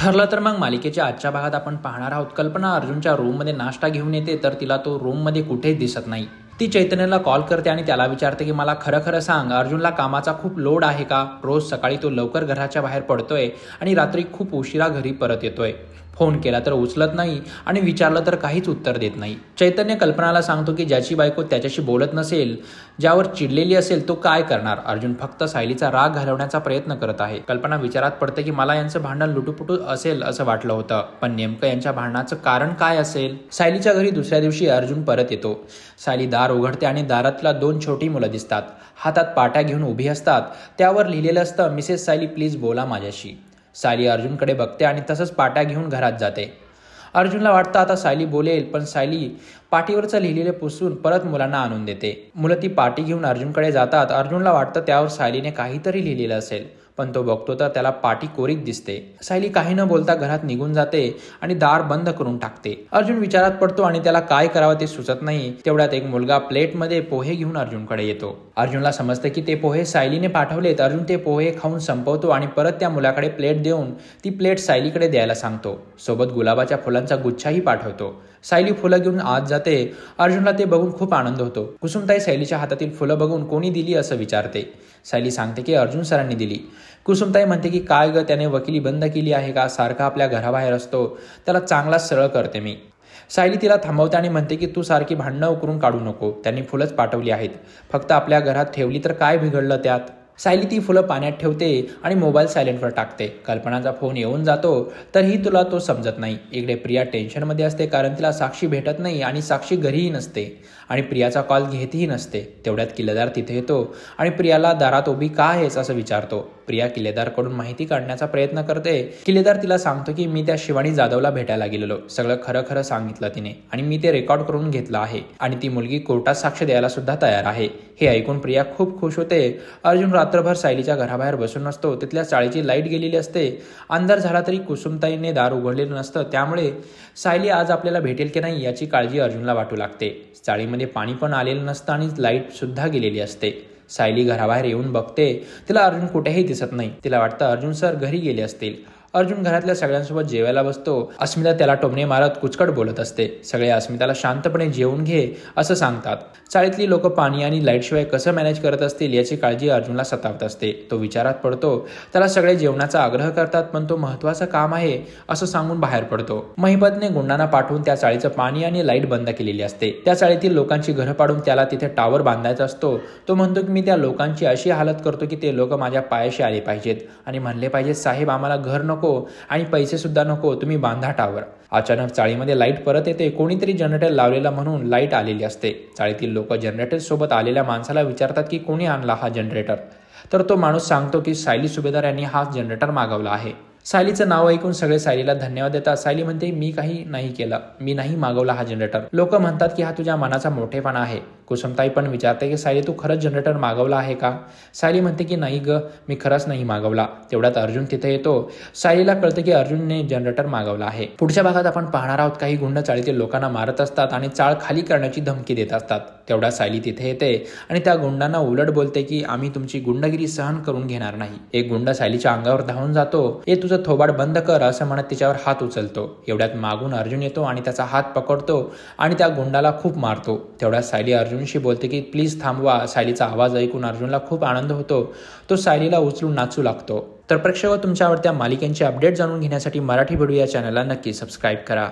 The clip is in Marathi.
ठरलं तर मग मालिकेच्या आजच्या भागात आपण पाहणार आहोत. कल्पना अर्जुनच्या रूममध्ये नाश्ता घेऊन येते तर तिला तो रूममध्ये कुठेच दिसत नाही. ती चैतन्यला कॉल करते आणि त्याला विचारते की मला खरं खरं सांग, अर्जुनला कामाचा खूप लोड आहे का? रोज सकाळी तो लवकर घराच्या बाहेर पडतोय आणि रात्री खूप उशिरा घरी परत येतोय. फोन केला तर उचलत नाही आणि विचारलं तर काहीच उत्तर देत नाही. चैतन्य कल्पनाला सांगतो की ज्याची बायको त्याच्याशी बोलत नसेल, ज्यावर चिडलेली असेल, तो काय करणार? अर्जुन फक्त सायलीचा राग घालवण्याचा प्रयत्न करत आहे. कल्पना विचारात पडते की मला यांचं भांडण लुटूपुटू असेल असं वाटलं होतं, पण नेमकं यांच्या भांडणाचं कारण काय असेल? सायलीच्या घरी दुसऱ्या दिवशी अर्जुन परत येतो. सायली दार उघडते आणि दारातला 2 छोटी मुलं दिसतात. हातात पाट्या घेऊन उभी असतात. त्यावर लिहिलेलं असतं, मिसेस सायली प्लीज बोला माझ्याशी. सायली अर्जुनकडे बघते आणि तसंच पाट्या घेऊन घरात जाते. अर्जुनला वाटतं आता सायली बोलेल, पण सायली पाटीवरचं लिहिलेले पुसून परत मुलांना आणून देते. मुलं ती पाटी घेऊन अर्जुनकडे जातात. अर्जुनला वाटतं त्यावर सायलीने काहीतरी लिहिलेलं असेल, पण तो बघतो तर त्याला पाटी कोरीत दिसते. सायली काही न बोलता घरात निघून जाते आणि दार बंद करून टाकते. अर्जुन विचारात पडतो आणि त्याला काय करावं ते सुचत नाही. तेवढ्यात एक मुलगा प्लेटमध्ये पोहे घेऊन अर्जुनकडे येतो. अर्जुनला समजते की ते पोहे सायलीने पाठवलेत. अर्जुन ते पोहे खाऊन संपवतो आणि परत त्या मुलाकडे प्लेट देऊन ती प्लेट सायलीकडे द्यायला सांगतो. सोबत गुलाबाच्या फुलांचा गुच्छाही पाठवतो. सायली फुलं घेऊन आत जाते. अर्जुनला ते बघून खूप आनंद होतो. कुसुमताई सायलीच्या हातातील फुलं बघून कोणी दिली असं विचारते. सायली सांगते की अर्जुन सरांनी दिली. कुसुमताई म्हणते की काय ग, त्याने वकिली बंद केली आहे का? सारखा आपल्या घराबाहेर असतो, त्याला चांगलाच सरळ करते मी. सायली तिला थांबवते आणि म्हणते की तू सारखी भांडणं उकरून काढू नको, त्यांनी फुलंच पाठवली आहेत, फक्त आपल्या घरात ठेवली तर काय बिघडलं त्यात? सायली ती फुलं पाण्यात ठेवते आणि मोबाईल सायलेंटवर टाकते. कल्पनाचा फोन येऊन जातो तरीही तुला तो समजत नाही. इकडे प्रिया टेन्शनमध्ये असते कारण तिला साक्षी भेटत नाही आणि साक्षी घरीही नसते आणि प्रियाचा कॉल घेतही नसते. तेवढ्यात किल्लेदार तिथे येतो आणि प्रियाला दारात उभी का आहेस असं विचारतो. प्रिया किल्लेदारकडून माहिती काढण्याचा प्रयत्न करते. किल्लेदार तिला सांगतो की मी त्या शिवानी जाधवला भेटायला गेलेलो, सगळं खरं खरं सांगितलं तिने आणि मी ते रेकॉर्ड करून घेतलं आहे आणि ती मुलगी कोर्टात साक्ष द्यायला सुद्धा तयार आहे. हे ऐकून प्रिया खूप खुश होते. अर्जुन रात्रभर सायलीच्या घराबाहेर बसून असतो. तिथल्या चाळीची लाईट गेलेली असते. अंधार झाला तरी कुसुमताईने दार उघडलेलं नसतं, त्यामुळे सायली आज आपल्याला भेटेल की नाही याची काळजी अर्जुनला वाटू लागते. चाळीमध्ये पाणी पण आलेलं नसतं आणि लाईट सुद्धा गेलेली असते. सायली घराबाहेर येऊन बघते. तिला अर्जुन कुठेही दिसत नाही. तिला वाटतं अर्जुन सर घरी गेले असतील. अर्जुन घरातल्या सगळ्यांसोबत जेवायला बसतो. अस्मिता त्याला टोमणे मारत कुचकट बोलत असते. सगळे अस्मिताला शांतपणे जेवून घे असं सांगतात. चाळीतली लोक पाणी आणि लाईटशिवाय कसं मॅनेज करत असतील याची काळजी अर्जुनला सतावत असते. तो विचारात पडतो. त्याला सगळे जेवणाचा आग्रह करतात, पण तो महत्वाचं काम आहे असं सांगून बाहेर पडतो. महिपतने गुंडांना पाठवून त्या चाळीचं पाणी आणि लाईट बंद केलेली असते. त्या चाळीतील लोकांची घरं पाडून त्याला तिथे टावर बांधायचा असतो. तो म्हणतो की मी त्या लोकांची अशी हालत करतो की ते लोक माझ्या पायाशी आले पाहिजेत आणि म्हणले पाहिजेत, साहेब आम्हाला घर नको आणि पैसे सुद्धा नको, तुम्ही बांधा टावर. अचानक चाळीमध्ये लाईट परत येते. कोणीतरी जनरेटर लावलेला म्हणून लाईट आलेली असते. चाळीतील लोक जनरेटर सोबत आलेल्या माणसाला विचारतात की कोणी आणला हा जनरेटर, तर तो माणूस सांगतो की सायली सुभेदार यांनी हा जनरेटर मागवला आहे. सायलीचं नाव ऐकून सगळे सायलीला धन्यवाद देतात. सायली म्हणते मी काही नाही केलं, मी नाही मागवला हा जनरेटर. लोक म्हणतात की हा तुझ्या मनाचा मोठेपणा आहे. कुसुमताई पण विचारते की सायली तू खरंच जनरेटर मागवला आहे का? सायली म्हणते की नाही ग, मी खरंच नाही मागवला. तेवढ्यात अर्जुन तिथे येतो. सायलीला कळतं की अर्जुनने जनरेटर मागवला आहे. पुढच्या भागात आपण पाहणार आहोत काही गुंड चाळीतील लोकांना मारत असतात आणि चाळ खाली करण्याची धमकी देत असतात. तेवढ्या सायली तिथे येते आणि त्या गुंडांना उलट बोलते की आम्ही तुमची गुंडगिरी सहन करून घेणार नाही. एक गुंड सायलीच्या अंगावर धावून जातो. तुझं थोबाड बंद कर असं म्हणत तिच्यावर हात उचलतो. एवढ्यात मागून अर्जुन येतो आणि त्याचा हात पकडतो आणि त्या गुंडाला खूप मारतो. तेवढ्यात सायली अर्जुनशी बोलते की प्लीज थांबवा. सायलीचा आवाज ऐकून अर्जुनला खूप आनंद होतो. तो सायलीला उचलून नाचू लागतो. तर प्रेक्षक, तुमच्या आवडत्या मालिकेंचे अपडेट जाणून घेण्यासाठी मराठी व्हिडिओ या चॅनलला नक्की सबस्क्राईब करा.